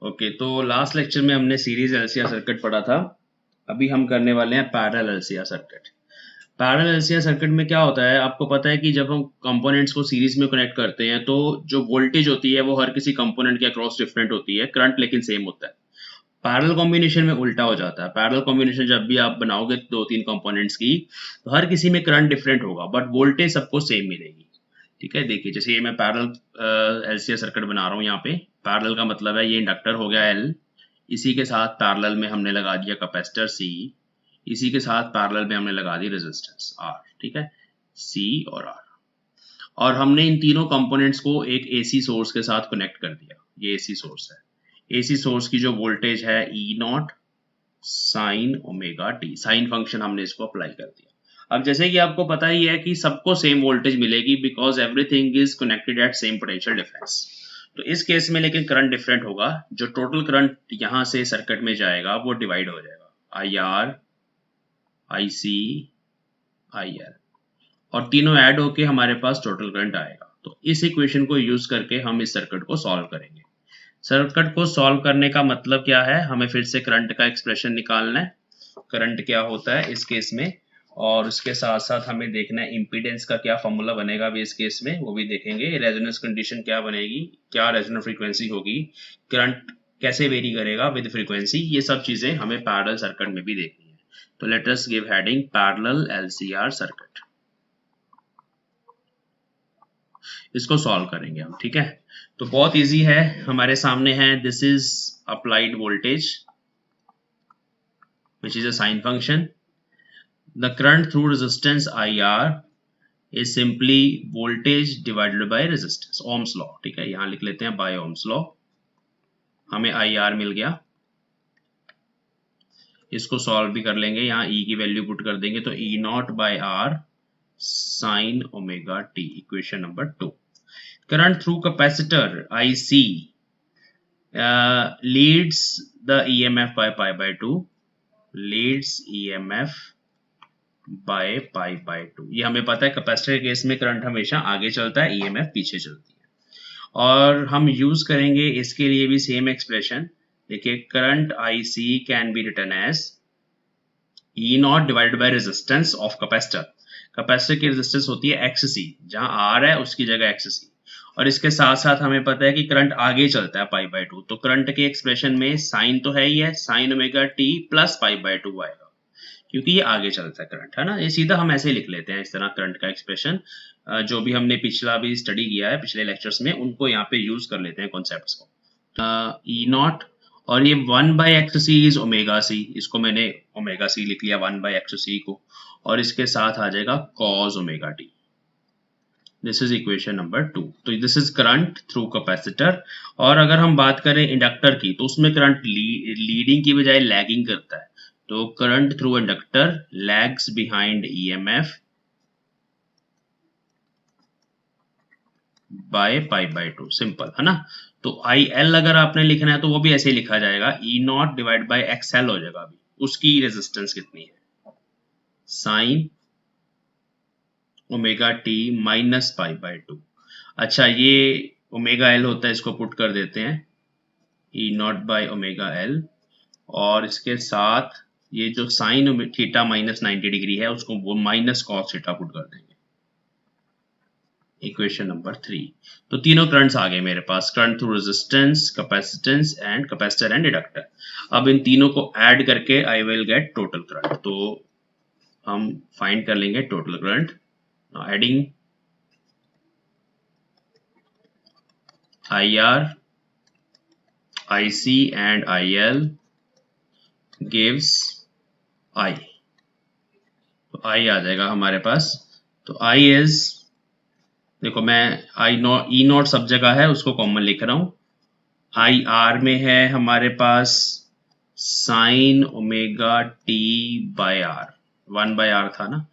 Okay, तो last lecture में हमने सीरीज एलसीआर सर्किट पढ़ा था। अभी हम करने वाले हैं parallel LCR circuit. Parallel LCR circuit में क्या होता है, आपको पता है कि जब हम कंपोनेंट्स को सीरीज में कनेक्ट करते हैं तो जो वोल्टेज होती है वो हर किसी कंपोनेंट के अक्रॉस डिफरेंट होती है, करंट लेकिन सेम होता है। पैरेलल कॉम्बिनेशन में उल्टा हो जाता है। पैरेलल कॉम्बिनेशन जब भी आप बनाओगे दो तीन कंपोनेंट्स की, तो हर किसी में करंट डिफरेंट होगा बट वोल्टेज सबको सेम मिलेगी। ठीक है, देखिए जैसे ये मैं पैरेलल एलसीआर सर्किट बना रहा हूँ। यहाँ पे पैरेलल का मतलब है ये इंडक्टर हो गया एल, इसी के साथ पैरेलल में हमने लगा दिया कैपेसिटर सी, इसी के साथ पैरेलल में हमने लगा दी रेजिस्टेंस आर। ठीक है, सी और आर। और हमने इन तीनों कंपोनेंट्स को एक एसी सोर्स के साथ कनेक्ट कर दिया। ये एसी सोर्स है। एसी सोर्स की जो वोल्टेज है E naught sine omega t, sine function हमने इसको अप्लाई कर दिया। अब जैसे कि आपको पता ही है कि सबको सेम वोल्टेज मिलेगी because everything is connected eight same potential difference. तो इस केस में लेकिन करंट डिफरेंट होगा। जो टोटल करंट यहां से सर्किट में जाएगा वो डिवाइड हो जाएगा, I R, I C, I L, और तीनों ऐड होके हमारे पास टोटल करंट आएगा। तो इस इक्वेशन को यूज करके हम इस सर्किट को सॉल्व करेंगे। सर्किट को सॉल्व करने का मतलब क्या है, हमें फिर से करंट का एक्सप्रेशन निकालना है। करंट क्या होता है इस केस में, और उसके साथ साथ हमें देखना है इम्पीडेंस का क्या फॉर्मूला बनेगा भी इस केस में, वो भी देखेंगे। रेजोनेंस कंडीशन क्या बनेगी, क्या रेजोनेंस फ्रीक्वेंसी होगी, करंट कैसे वेरी करेगा विद फ्रीक्वेंसी, ये सब चीजें हमें पैरेलल सर्किट में भी देखनी है। तो let us give heading parallel LCR circuit. इसको सॉल्व करेंगे हम। ठीक है, तो बहुत इजी है, हमारे सामने है this is applied voltage which is a sine function. The current through resistance IR is simply voltage divided by resistance, Ohm's law। ठीक है, यहां लिख लेते हैं by Ohm's law। हमें IR मिल गया, इसको सॉल्व भी कर लेंगे। यहाँ E की वैल्यू पुट कर देंगे तो E not by R sine omega t, equation number 2। Current through capacitor IC leads the EMF by pi by 2, leads EMF bye pi by 2। ये हमें पता है कैपेसिटर के केस में करंट हमेशा आगे चलता है, ईएमएफ पीछे चलती है। और हम यूज करेंगे इसके लिए भी सेम एक्सप्रेशन। देखिए, current IC can be written as E not divided by resistance of capacitor. Capacitor की रेजिस्टेंस होती है XC, जहां R है उसकी जगह XC। और इसके साथ साथ हमें पता है कि करंट आगे चलता है पाई बाय 2, तो करंट के एक्सप्रेशन में साइन तो है ही है, sine omega T plus pi by 2 आएगा क्योंकि ये आगे चलता है करंट, है ना। ये सीधा हम ऐसे ही लिख लेते हैं इस तरह करंट का एक्सप्रेशन। जो भी हमने पिछला भी स्टडी किया है पिछले लेक्चर्स में, उनको यहाँ पे यूज कर लेते हैं कॉन्सेप्ट्स को। ई नॉट, और ये 1 by X C is omega C, इसको मैंने ओमेगा सी लिख लिया 1 बाई एक्स सी को, और इसके साथ आ जाएगा cause omega T. This is equation number 2। तो this is current through capacitor. और अगर हम बात करें इंडक्टर की, तो उसमें करंट लीडिंग की बजाय लैगिंग करता है। तो current through inductor lags behind EMF by pi by 2, simple है ना। तो आई एल अगर आपने लिखना है तो वो भी ऐसे ही लिखा जाएगा, E naught divide by X L हो जाएगा। अभी उसकी रेजिस्टेंस कितनी है, sine omega t minus pi by 2। अच्छा, ये ओमेगा एल होता है, इसको पुट कर देते हैं ई नॉट बाय ओमेगा एल, और इसके साथ ये जो साइन थीटा माइनस 90 डिग्री है उसको वो माइनस कॉस थीटा पुट कर देंगे, इक्वेशन नंबर 3। तो तीनों करंट्स आ गए मेरे पास, current through resistance, capacitance and capacitor and inductor. अब इन तीनों को ऐड करके I will get total current. तो हम फाइंड कर लेंगे total current. Adding IR, IC and IL gives I। तो I आ जाएगा हमारे पास। तो I is, देखो मैं आई नॉट, ई नॉट सब जगह है उसको कॉमन लिख रहा हूं। आई आर में है हमारे पास sine omega t by R, 1 by R था ना,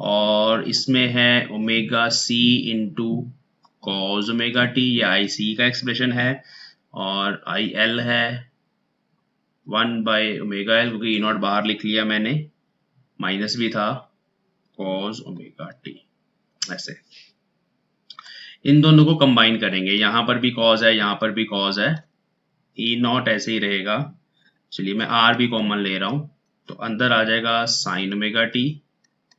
और इसमें है omega C into cos omega t, ये आई सी का एक्सप्रेशन है। और आई एल है 1 बाय ओमेगा एल, क्योंकि ई नॉट बाहर लिख लिया मैंने, माइनस भी था कॉज ओमेगा टी। ऐसे इन दोनों को कंबाइन करेंगे, यहां पर भी कॉज है, यहां पर भी कॉज है, ई नॉट ऐसे ही रहेगा। चलिए मैं आर भी कॉमन ले रहा हूँ, तो अंदर आ जाएगा साइन ओमेगा टी।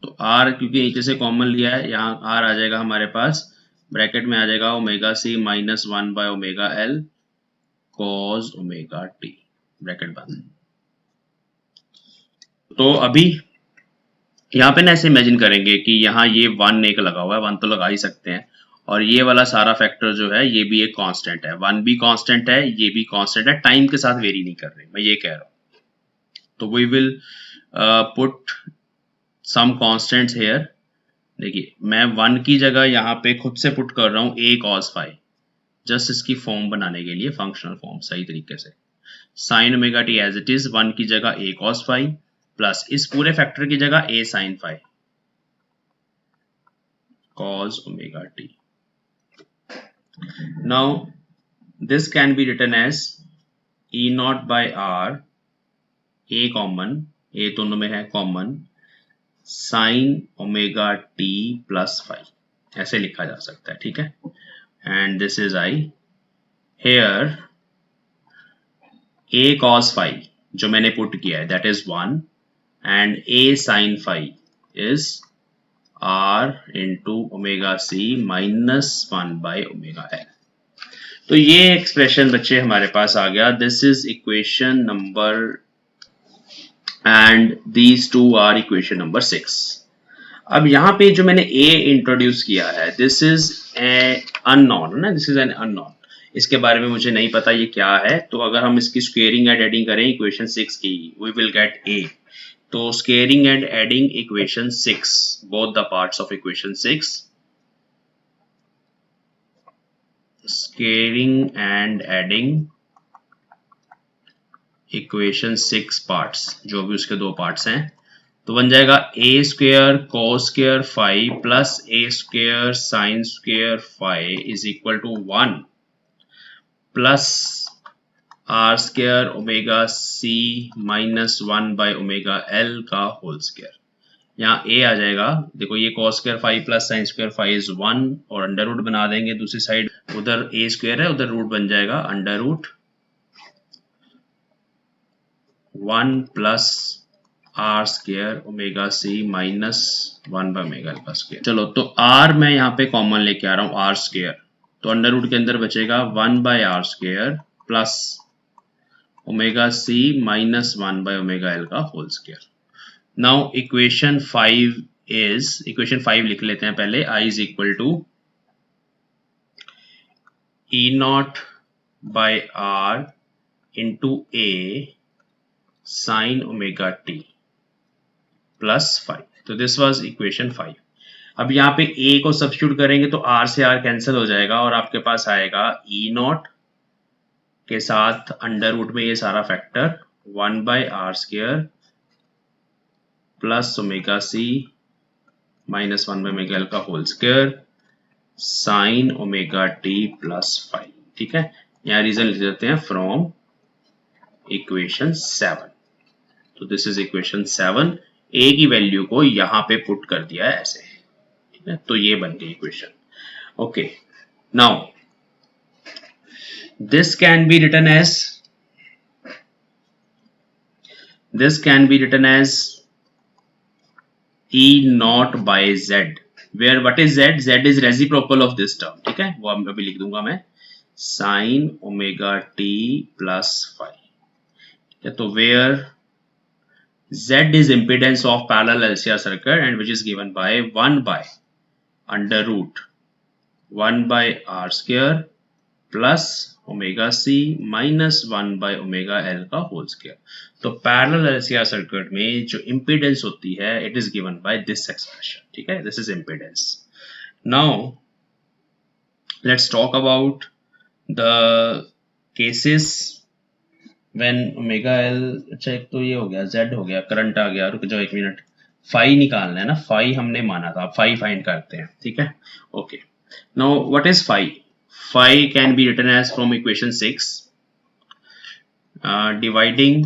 तो आर क्योंकि नीचे से कॉमन लिया है, यहाँ आर आ जाएगा हमारे पास, ब्रैकेट में आ जाएगा ओमेगा सी माइनस 1/ओमेगा L cos omega t, bracket बंद। तो अभी यहाँ पे ना ऐसे इमेजिन करेंगे कि यहाँ ये 1 एक लगा हुआ है, 1 तो लगा ही सकते हैं, और ये वाला सारा फैक्टर जो है ये भी एक कांस्टेंट है, 1 भी कांस्टेंट है, ये भी कांस्टेंट है, टाइम के साथ वेरी नहीं कर रहे, मैं ये कह रहा हूँ। तो we will put some constants here. देखिए मैं 1 की जगह यहाँ पे खुद से पुट कर रहा हूँ a cos phi, जस्ट इसकी फॉर्म बनाने के लिए, फंक्शनल फॉर्म सही तरीके से। Sine omega t as it is, 1 की जगह a cos phi प्लस इस पूरे फैक्टर की जगह a sin phi cos omega t. Now this can be written as E naught by R, a common, a दोनों में है common, sine omega T plus five, ऐसे लिखा जा सकता है, ठीक है। And this is I here a cos phi जो मैंने पुट किया है that is 1 and a sin phi इज r into omega C minus 1/ओमेगा एल। तो ये एक्सप्रेशन बच्चे हमारे पास आ गया, this is equation number, and these two are equation number 6। अब यहाँ पे जो मैंने a इंट्रोड्यूस किया है, दिस इज ए अननोन ना, दिस इज एन अननोन, इसके बारे में मुझे नहीं पता ये क्या है। तो अगर हम इसकी स्क्वेयरिंग एंड एडिंग करें इक्वेशन 6 की, वी विल गेट a। तो squaring and adding equation 6, both the parts of equation 6, squaring and adding equation 6 parts, जो भी उसके 2 पार्ट्स हैं, तो बन जाएगा a square cos square phi plus a square sine square phi is equal to 1 plus r square omega C minus 1/ओमेगा L का whole square. यहाँ a आ जाएगा, देखो ये cos square phi plus sine square phi is 1, और under root बना देंगे दूसरी साइड, उधर a स्क्वेयर है उधर रूट बन जाएगा under root 1 plus R square omega C minus 1/ओमेगा का स्क्वेयर। चलो तो आर मैं यहाँ पे कॉमन लेके आ रहा हूँ, आर स्क्वेयर, तो अंडर रूट के अंदर बचेगा 1/आर square plus omega C minus 1/ओमेगा एल का whole square. Now equation 5 is, equation 5 लिख लेते हैं पहले, I is equal to E naught by R into A sine omega T plus 5। तो दिस वाज इक्वेशन 5। अब यहाँ पे a को सब्स्टिट्यूट करेंगे तो r से r कैंसिल हो जाएगा, और आपके पास आएगा ई नॉट के साथ अंडर रूट में ये सारा factor 1/r square plus omega C minus 1/ओमेगा एल का whole square sine omega T plus 5, ठीक है। यहाँ रीजन लिख देते हैं फ्रॉम इक्वेशन 7। तो दिस इज इक्वेशन 7, a की वैल्यू को यहाँ पे पुट कर दिया है ऐसे, ठीक है। तो ये बन गई equation. Okay, now this can be written as, this can be written as E naught by Z, where what is Z? Z is reciprocal of this term, ठीक है, वो अभी लिख दूंगा मैं, sin ओमेगा t plus 5, ठीक है। तो where Z is impedance of parallel LCR circuit and which is given by 1 by under root 1/r square plus omega C minus 1/ओमेगा एल का होल स्क्वायर। तो पैरेलल एलसीआर सर्किट में जो impedance होती है it is given by this expression, ठीक है, this is impedance. Now let's talk about the cases when omega L, अच्छा एक तो ये हो गया, जेड हो गया, करंट आ गया, रुक जाओ एक मिनट, फाई निकालना है ना, फाई हमने माना था, फाई फाइंड करते हैं, ठीक है। Okay, now what is phi? Phi can be written as from equation 6, dividing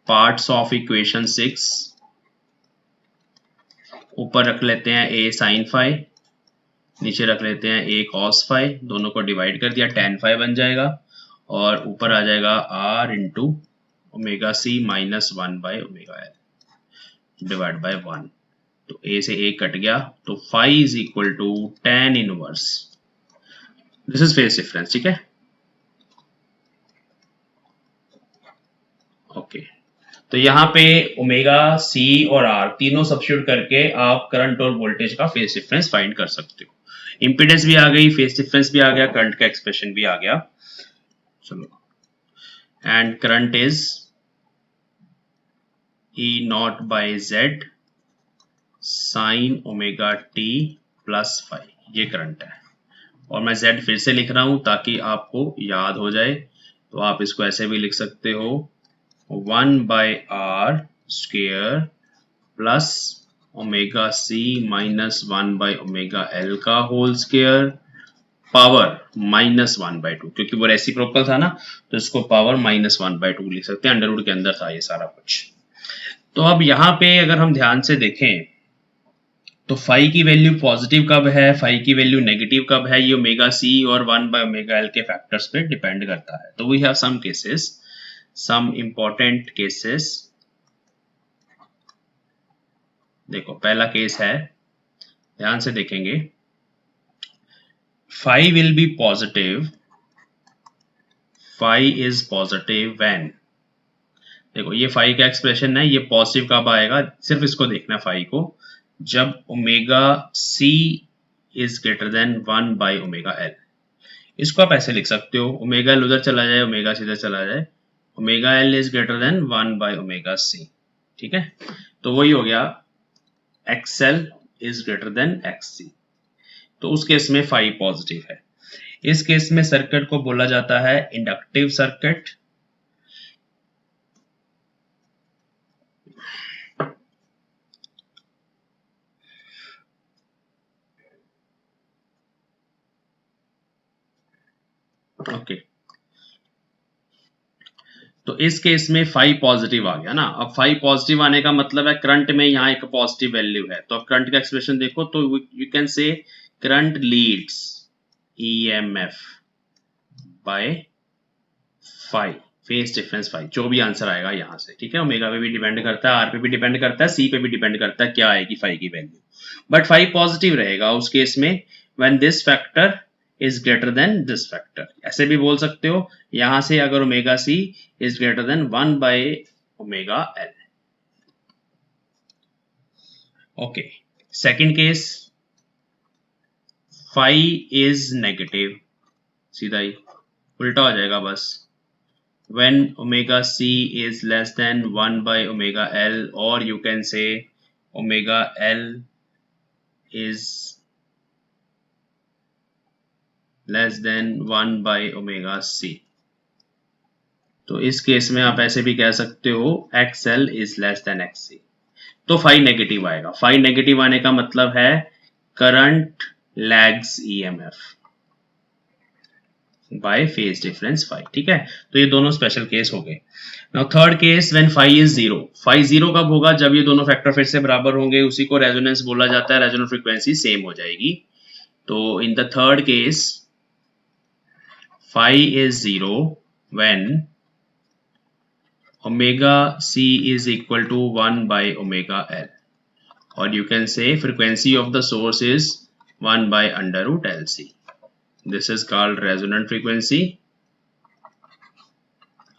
parts of equation 6, ऊपर रख लेते हैं a sin phi, नीचे रख लेते हैं a cos phi, दोनों को डिवाइड कर दिया tan phi बन जाएगा, और ऊपर आ जाएगा R into omega C minus 1 by omega L divide by 1। तो A से A कट गया, तो phi is equal to tan inverse, this is phase difference, ठीक है। ओके, तो यहाँ पे ओमेगा सी और आर तीनों सब्स्टिट्यूट करके आप करंट और वोल्टेज का फेज डिफरेंस फाइंड कर सकते हो। इंपीडेंस भी आ गई, फेज डिफरेंस भी आ गया, करंट का एक्सप्रेशन भी आ गया। चलो, and current is E not by Z sine omega T plus five, ये करंट है। और मैं Z फिर से लिख रहा हूं ताकि आपको याद हो जाए, तो आप इसको ऐसे भी लिख सकते हो 1 by R square plus omega C minus 1 by omega L का होल स्क्वायर पावर माइनस 1/2, क्योंकि वो रेसिप्रोकल था ना, तो इसको पावर माइनस 1/2 लिख सकते हैं, अंडर रूट के अंदर था ये सारा कुछ। तो अब यहाँ पे अगर हम ध्यान से देखें तो फाई की वैल्यू पॉजिटिव कब है, फाई की वैल्यू नेगेटिव कब है, ये ओमेगा सी और 1 बाय ओमेगा एल के फैक्टर्स पे डिपेंड करता है। तो we have some cases, some important cases. देखो पहला केस है, ध्यान से देखेंगे, phi will be positive, phi is positive when, देखो ये फाई का एक्सप्रेशन है, ये पॉजिटिव कब आएगा, सिर्फ इसको देखना फाई को, जब omega C is greater than 1 by omega L. इसको आप ऐसे लिख सकते हो, ओमेगा एल उधर चला जाए, ओमेगा सी इधर चला जाए, omega L is greater than 1 by omega C, ठीक है। तो वही हो गया XL is greater than XC, तो उस केस में फाई पॉजिटिव है। इस केस में सर्किट को बोला जाता है इंडक्टिव सर्किट। ओके, तो इस केस में फाई पॉजिटिव आ गया ना। अब फाई पॉजिटिव आने का मतलब है करंट में यहाँ एक पॉजिटिव वैल्यू है, तो अब करंट का एक्सप्रेशन देखो तो you can say current leads EMF by phi, phase difference phi, जो भी आंसर आएगा यहाँ से, ठीक है। ओमेगा पे भी डिपेंड करता है, आर पे भी डिपेंड करता है, सी पे भी डिपेंड करता है क्या आएगी फाई की वैल्यू, बट फाई पॉजिटिव रहेगा उस केस में when this factor is greater than this factor. ऐसे भी बोल सकते हो यहां से, अगर omega C is greater than 1 by omega L. Okay, second case, phi is negative, सीधा ही उल्टा हो जाएगा बस, when omega c is less than 1 by omega l, or you can say omega l is less than 1 by omega c। तो इस case में आप ऐसे भी कह सकते हो xl is less than xc, तो फाई नेगेटिव आएगा। फाई नेगेटिव आने का मतलब है current lags EMF by phase difference phi, ठीक है। तो ये दोनों स्पेशल केस हो गए। Now third case, when phi is zero. Phi zero कब होगा, जब ये दोनों फैक्टर फिर से बराबर होंगे, उसी को रेजोनेंस बोला जाता है, रेजोनेंट फ्रीक्वेंसी सेम हो जाएगी। तो in the third case phi is zero when omega C is equal to 1 by omega L, और you can say frequency of the source is 1 by under root L C, this is called resonant frequency.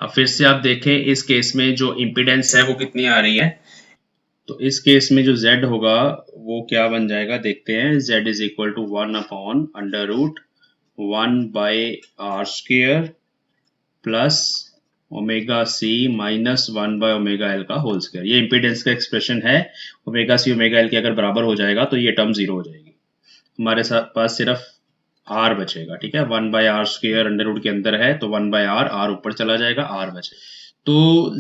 अब फिर से आप देखें इस case में जो impedance है वो कितनी आ रही है, तो इस केस में जो Z होगा वो क्या बन जाएगा, देखते हैं। Z is equal to 1 upon under root 1 by R square plus omega C minus 1 by omega L का होल स्क्वायर। ये इम्पीडेंस का एक्सप्रेशन है, ओमेगा सी ओमेगा एल के अगर बराबर हो जाएगा तो ये टर्म जीरो हो जाएगी, हमारे पास सिर्फ आर बचेगा, ठीक है। 1 by R square under root के अंदर है, तो 1 बाय आर ऊपर चला जाएगा, आर बचेगा। तो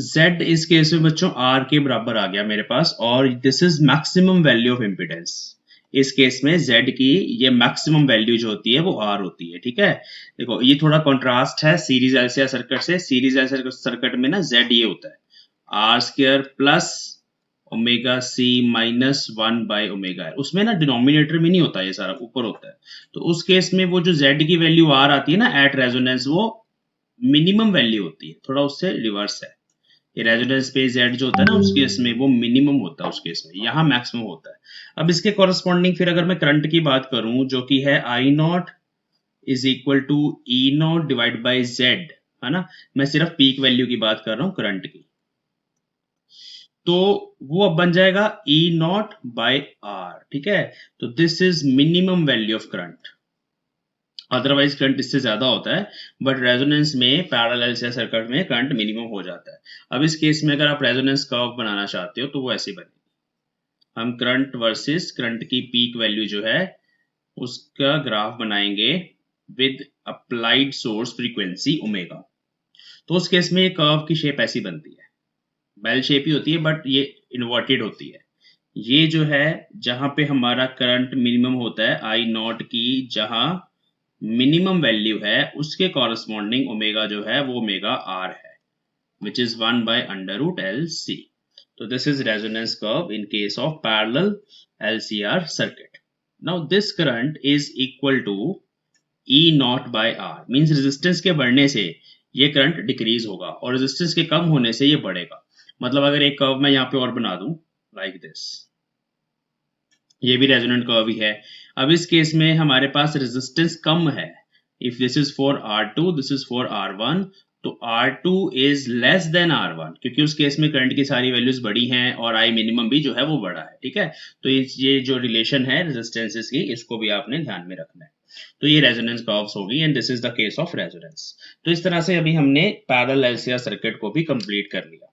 Z इस केस में बच्चों R के बराबर आ गया मेरे पास, और this is maximum value of impedance. इस केस में Z की ये मैक्सिमम वैल्यू जो होती है वो R होती है, ठीक है। देखो ये थोड़ा कॉन्ट्रास्ट है सीरीज एलसीआर सर्किट से। सीरीज एलसीआर सर्किट में ना Z ये होता है R square plus omega C minus 1 by omega L, उसमें ना डिनोमिनेटर में नहीं होता, ये सारा ऊपर होता है। तो उस केस में वो जो Z की वैल्यू R आती है ना एट रेजोनेंस, वो मिनिमम वैल्यू होती है, थोड़ा उससे रिवर्स है। ये रेजोनेंस पे Z जो होता है ना उस केस में वो मिनिमम होता है, उस केस में यहाँ मैक्सिमम होता है। अब इसके कॉरस्पॉन्डिंग फिर अगर मैं करंट की बात करूं जो कि है I not is equal to E not divide by Z, है ना, मैं सिर्फ पीक वैल्यू की बात कर रहा हूं करंट की, तो वो अब बन जाएगा E नॉट बाई R, ठीक है। तो this is minimum value of current, otherwise current इससे ज्यादा होता है, बट रेजोनेंस में पैरेलल एलसीआर सर्किट में करंट मिनिमम हो जाता है। अब इस केस में अगर आप रेजोनेंस कर्व बनाना चाहते हो तो वो ऐसे बनेगी, हम करंट वर्सेस करंट की पीक वैल्यू जो है उसका ग्राफ बनाएंगे with applied source frequency omega. तो उस केस में ये कर्व की शेप ऐसी बनती है, बेल शेप ही होती है बट ये इन्वर्टेड होती है। ये जो है जहां पे हमारा करंट मिनिमम होता है आई नॉट की, जहां मिनिमम वैल्यू है उसके कॉरस्पॉन्डिंग ओमेगा जो है वो ओमेगा आर है, which is 1 by under root LC. So this is resonance curve in case of parallel LCR circuit. Now this current is equal to E naught by R, means resistance के बढ़ने से ये current decrease होगा और resistance के कम होने से ये बढ़ेगा। मतलब अगर एक कर्व मैं यहाँ पे और बना दूं लाइक दिस, ये भी रेजोनेंट कर्व ही है। अब इस केस में हमारे पास रेजिस्टेंस कम है, if this is for R2 this is for R1, तो R2 is less than R1 क्योंकि उस केस में करंट की सारी वैल्यूज बड़ी हैं और I मिनिमम भी जो है वो बड़ा है, ठीक है। तो ये जो रिलेशन है रेजिस्टेंसेस की इसको भी आपने ध्यान में रखना है। तो ये रेजोनेंस कर्व्स होगी and this is the case of resonance. तो इस तरह से अभी हमने पैरेलल एलसीआर सर्किट को भी कंप्लीट कर लिया।